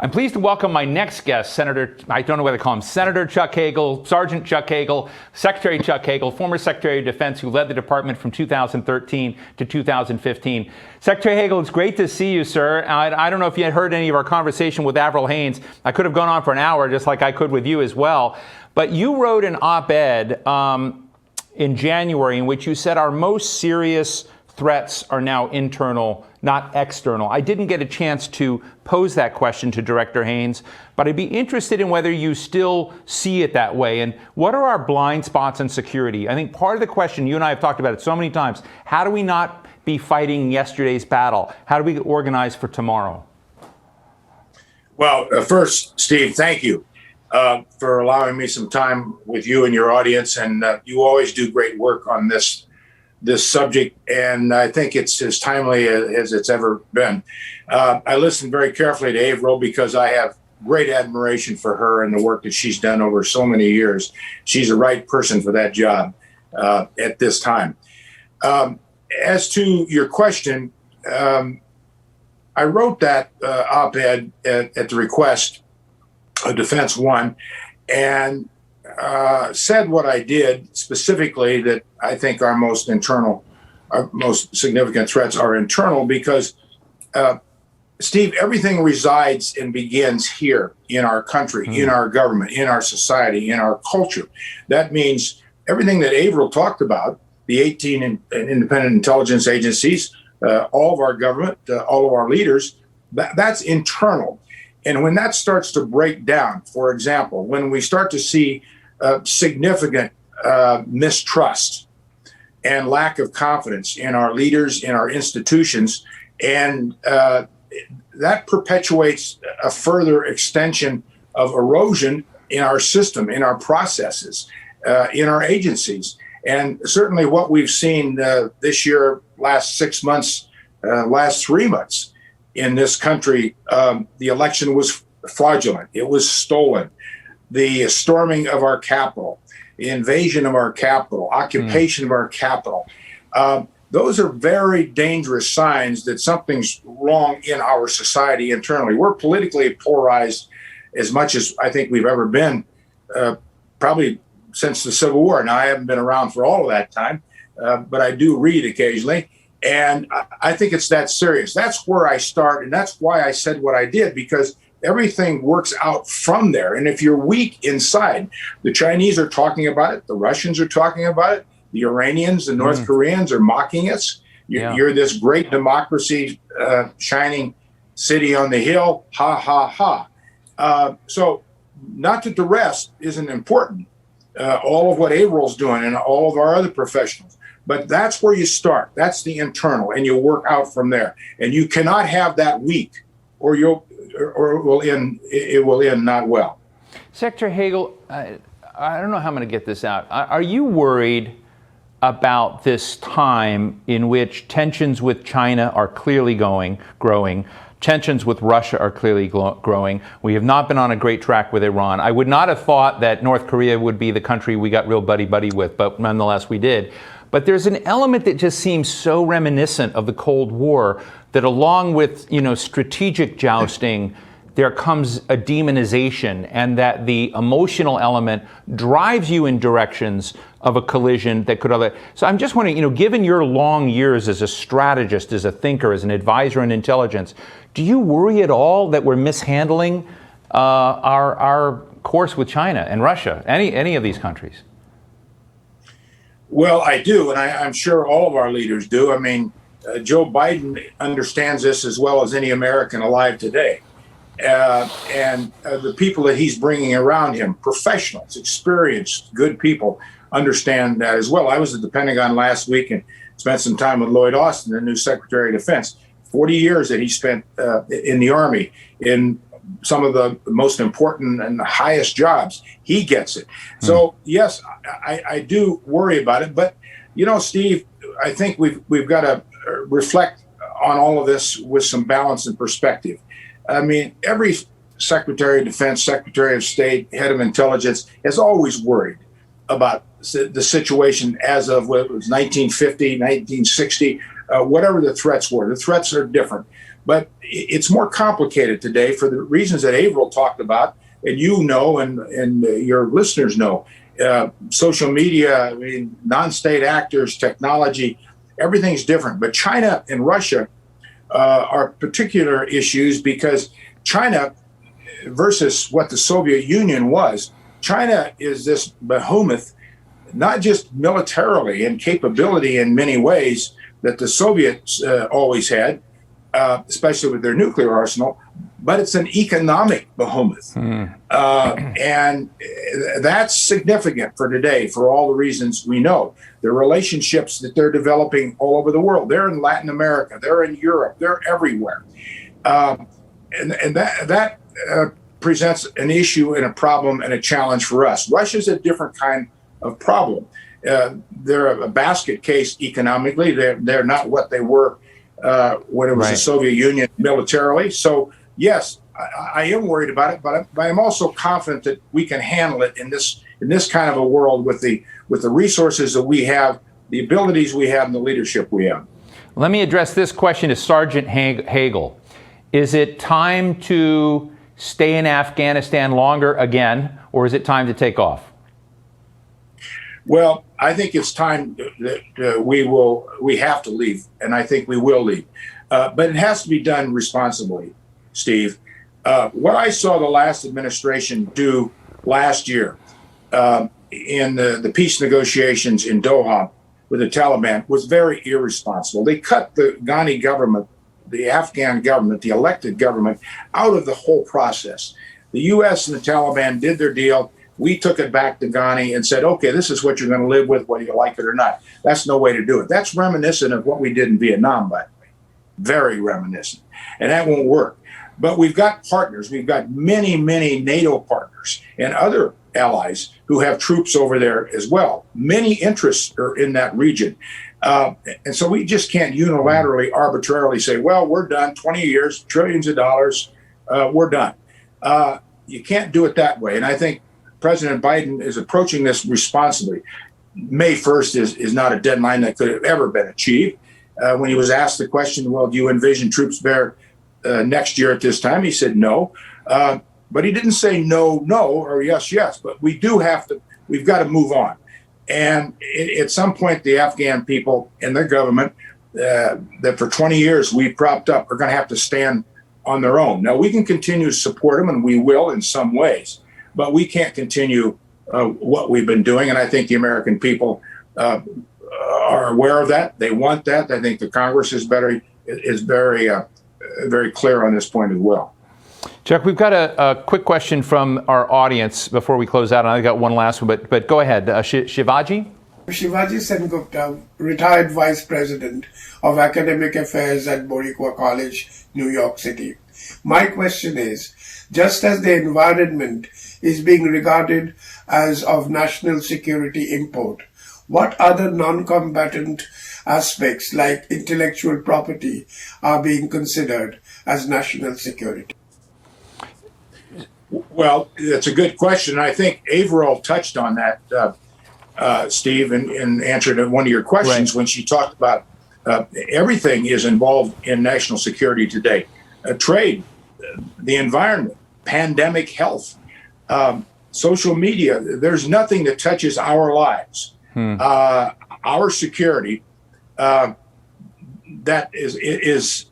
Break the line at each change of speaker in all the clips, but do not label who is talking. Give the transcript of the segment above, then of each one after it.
I'm pleased to welcome my next guest, Senator, I don't know whether to call him Senator Chuck Hagel, Sergeant Chuck Hagel, Secretary Chuck Hagel, former Secretary of Defense who led the department from 2013 to 2015. Secretary Hagel, it's great to see you, sir. I don't know if you had heard any of our conversation with Avril Haines. I could have gone on for an hour, just like I could with you as well. But you wrote an op-ed in January in which you said our most serious threats are now internal, not external. I didn't get a chance to pose that question to Director Haines, but I'd be interested in whether you still see it that way. And what are our blind spots in security? I think part of the question, you and I have talked about it so many times, how do we not be fighting yesterday's battle? How do we organize for tomorrow?
Well, first, Steve, thank you for allowing me some time with you and your audience. And you always do great work on this subject, and I think it's as timely as it's ever been. I listened very carefully to Avril because I have great admiration for her and the work that she's done over so many years. She's the right person for that job at this time. As to your question, I wrote that op-ed at the request of Defense One, and said what I did, specifically that I think our most significant threats are internal because, Steve, everything resides and begins here in our country, in our government, in our society, in our culture. That means everything that Avril talked about, the 18 independent intelligence agencies, all of our government, all of our leaders, that's internal. And when that starts to break down, for example, when we start to see significant mistrust and lack of confidence in our leaders, in our institutions, and that perpetuates a further extension of erosion in our system, in our processes, in our agencies. And certainly what we've seen this year, last 6 months, last 3 months in this country, the election was fraudulent. It was stolen. The storming of our capital, the invasion of our capital, occupation of our capital. Those are very dangerous signs that something's wrong in our society internally. We're politically polarized as much as I think we've ever been, probably since the Civil War. Now, I haven't been around for all of that time, but I do read occasionally. And I think it's that serious. That's where I start. And that's why I said what I did, because everything works out from there. And if you're weak inside, the Chinese are talking about it. The Russians are talking about it. The Iranians, the North Koreans are mocking us. You're this great democracy, shining city on the hill. Ha, ha, ha. So not that the rest isn't important. All of what Avril's doing and all of our other professionals. But that's where you start. That's the internal, and you work out from there. And you cannot have that weak, or it will end not well.
Secretary Hagel, I don't know how I'm going to get this out. Are you worried about this time in which tensions with China are clearly growing? Tensions with Russia are clearly growing. We have not been on a great track with Iran. I would not have thought that North Korea would be the country we got real buddy-buddy with, but nonetheless we did. But there's an element that just seems so reminiscent of the Cold War that along with, strategic jousting, there comes a demonization, and that the emotional element drives you in directions of a collision that could other. So I'm just wondering, given your long years as a strategist, as a thinker, as an advisor in intelligence, do you worry at all that we're mishandling our course with China and Russia, any of these countries?
Well, I do, and I'm sure all of our leaders do. I mean, Joe Biden understands this as well as any American alive today. And the people that he's bringing around him, professionals, experienced, good people, understand that as well. I was at the Pentagon last week and spent some time with Lloyd Austin, the new Secretary of Defense. 40 years that he spent in the Army, in some of the most important and the highest jobs. He gets it. So, yes, I do worry about it. But, Steve, I think we've got to reflect on all of this with some balance and perspective. I mean, every Secretary of Defense, Secretary of State, head of intelligence has always worried about the situation as of what it was 1950, 1960, whatever the threats were. The threats are different. But it's more complicated today for the reasons that Averill talked about, and you know, and your listeners know. Social media, I mean, non-state actors, technology, everything's different. But China and Russia are particular issues because China versus what the Soviet Union was, China is this behemoth, not just militarily and capability in many ways that the Soviets always had, especially with their nuclear arsenal, but it's an economic behemoth. And that's significant for today for all the reasons we know. The relationships that they're developing all over the world. They're in Latin America, they're in Europe, they're everywhere. And that presents an issue and a problem and a challenge for us. Russia's a different kind of problem. They're a basket case economically. They're not what they were when it was the Soviet Union militarily. So yes, I am worried about it, but I'm also confident that we can handle it in this kind of a world with the resources that we have, the abilities we have, and the leadership we have.
Let me address this question to Sergeant Hagel. Is it time to stay in Afghanistan longer again, or is it time to take off?
Well, I think it's time that we have to leave, and I think we will leave. But it has to be done responsibly, Steve. What I saw the last administration do last year in the peace negotiations in Doha with the Taliban was very irresponsible. They cut the Ghani government, the Afghan government, the elected government, out of the whole process. The U.S. and the Taliban did their deal. We took it back to Ghani and said, okay, this is what you're going to live with, whether you like it or not. That's no way to do it. That's reminiscent of what we did in Vietnam, by the way. Very reminiscent. And that won't work. But we've got partners. We've got many, many NATO partners and other allies who have troops over there as well. Many interests are in that region. And so we just can't unilaterally, arbitrarily say, well, we're done, 20 years, trillions of dollars, we're done. You can't do it that way. And I think President Biden is approaching this responsibly. May 1st is not a deadline that could have ever been achieved. When he was asked the question, well, do you envision troops there next year at this time? He said no. But he didn't say no, or yes. But we've got to move on. And at some point, the Afghan people and their government that for 20 years we propped up are going to have to stand on their own. Now, we can continue to support them, and we will in some ways, but we can't continue what we've been doing. And I think the American people are aware of that. They want that. I think the Congress is very clear on this point as well.
Chuck, we've got a quick question from our audience before we close out. And I got one last one, but go ahead. Shivaji?
Shivaji Sengupta, retired Vice President of Academic Affairs at Boricua College, New York City. My question is, just as the environment is being regarded as of national security import, what other non-combatant aspects like intellectual property are being considered as national security?
Well, that's a good question. I think Averill touched on that, Steve, in answer to one of your questions when she talked about everything is involved in national security today. Trade, the environment, pandemic health, social media. There's nothing that touches our lives, our security, that is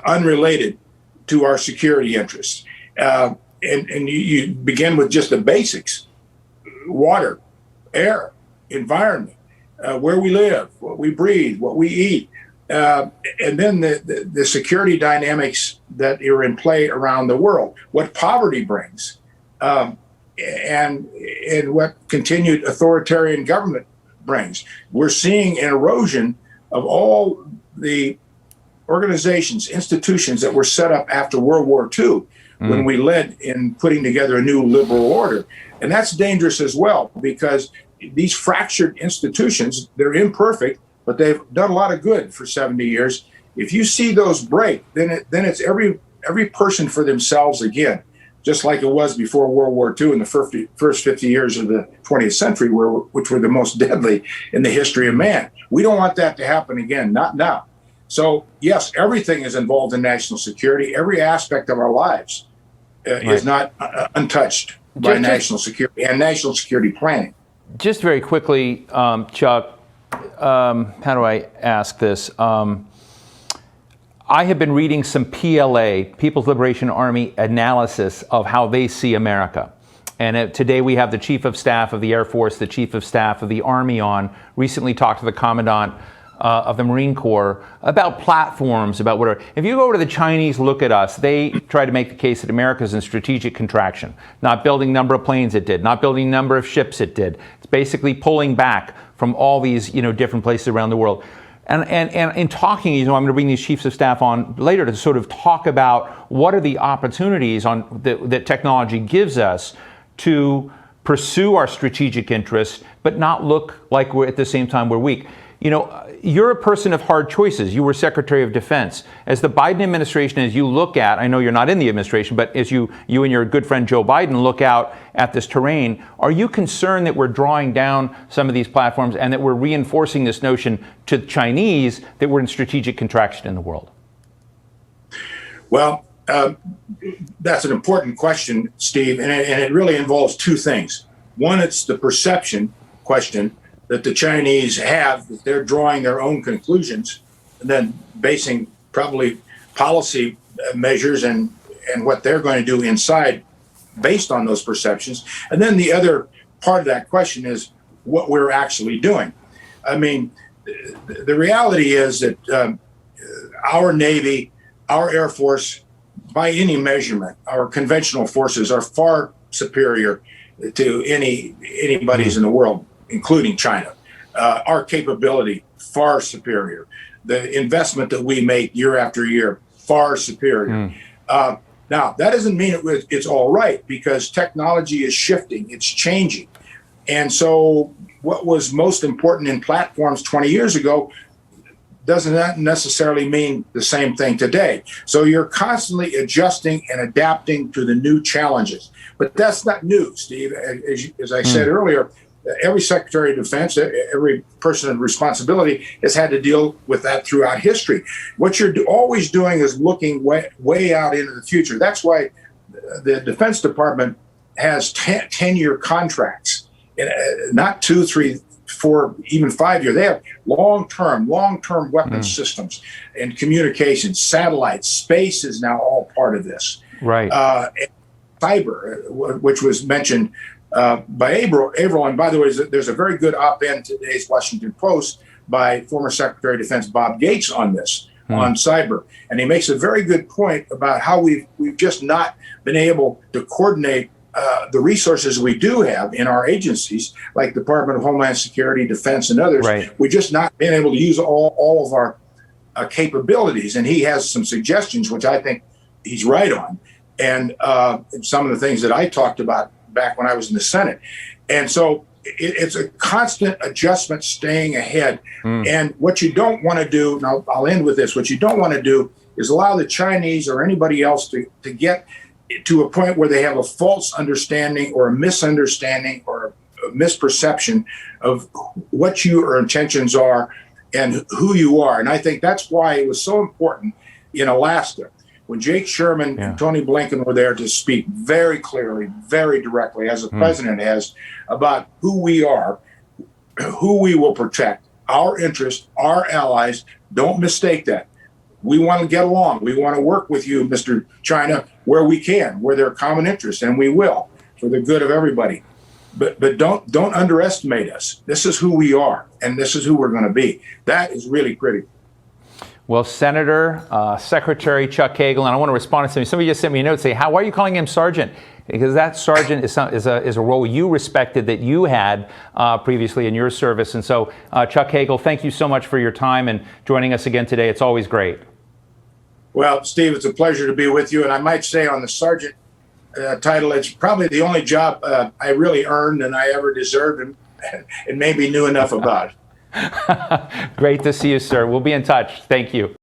unrelated to our security interests. And you begin with just the basics: water, air, environment, where we live, what we breathe, what we eat, and then the security dynamics that are in play around the world, what poverty brings, and what continued authoritarian government brings. We're seeing an erosion of all the organizations, institutions that were set up after World War II, when we led in putting together a new liberal order. And that's dangerous as well, because these fractured institutions, they're imperfect, but they've done a lot of good for 70 years. If you see those break, then it's every person for themselves again, just like it was before World War II in the first 50 years of the 20th century, which were the most deadly in the history of man. We don't want that to happen again, not now. So, yes, everything is involved in national security. Every aspect of our lives is not untouched by national security and national security planning.
Just very quickly, Chuck, how do I ask this? I have been reading some PLA, People's Liberation Army, analysis of how they see America. And today we have the Chief of Staff of the Air Force, the Chief of Staff of the Army on, recently talked to the Commandant of the Marine Corps about platforms, about whatever. If you go to the Chinese, look at us, they try to make the case that America's in strategic contraction. Not building number of planes it did, not building number of ships it did. It's basically pulling back from all these, different places around the world. And in talking, I'm going to bring these chiefs of staff on later to sort of talk about what are the opportunities that technology gives us to pursue our strategic interests, but not look like we're at the same time we're weak. You're a person of hard choices. You were Secretary of Defense. As the Biden administration, as you look at, I know you're not in the administration, but as you and your good friend Joe Biden look out at this terrain, are you concerned that we're drawing down some of these platforms and that we're reinforcing this notion to the Chinese that we're in strategic contraction in the world?
Well, that's an important question, Steve, and it really involves two things. One, it's the perception question that the Chinese have, that they're drawing their own conclusions and then basing probably policy measures and what they're going to do inside based on those perceptions. And then the other part of that question is what we're actually doing. I mean, the reality is that our Navy, our Air Force, by any measurement, our conventional forces are far superior to anybody's in the world, including China. Our capability, far superior. The investment that we make year after year, far superior. Now, that doesn't mean it's all right, because technology is shifting, it's changing. And so what was most important in platforms 20 years ago doesn't necessarily mean the same thing today. So you're constantly adjusting and adapting to the new challenges. But that's not new, Steve. As I said earlier, every Secretary of Defense, every person in responsibility has had to deal with that throughout history. What you're always doing is looking way out into the future. That's why the Defense Department has 10-year contracts, not 2, 3, 4, even 5-year. They have long-term weapon systems and communications, satellites, space is now all part of this.
Right.
Cyber, which was mentioned by Averill. And by the way, there's a very good op-ed in today's Washington Post by former Secretary of Defense Bob Gates on this, on cyber. And he makes a very good point about how we've just not been able to coordinate the resources we do have in our agencies, like Department of Homeland Security, Defense, and others.
Right.
We've just not been able to use all of our capabilities. And he has some suggestions, which I think he's right on. And some of the things that I talked about back when I was in the Senate. And so it's a constant adjustment, staying ahead. And what you don't want to do, and I'll end with this, what you don't want to do is allow the Chinese or anybody else to get to a point where they have a false understanding or a misunderstanding or a misperception of what your intentions are and who you are. And I think that's why it was so important in Alaska when Jake Sherman and Tony Blinken were there to speak very clearly, very directly, as the president has, about who we are, who we will protect, our interests, our allies. Don't mistake that. We want to get along. We want to work with you, Mr. China, where we can, where there are common interests, and we will, for the good of everybody. But don't underestimate us. This is who we are, and this is who we're going to be. That is really critical.
Well, Senator, Secretary Chuck Hagel, and I want to respond to somebody. Somebody just sent me a note saying, why are you calling him Sergeant? Because that Sergeant is a role you respected that you had previously in your service. And so, Chuck Hagel, thank you so much for your time and joining us again today. It's always great.
Well, Steve, it's a pleasure to be with you. And I might say on the Sergeant title, it's probably the only job I really earned and I ever deserved and maybe knew enough about.
Great to see you, sir. We'll be in touch. Thank you.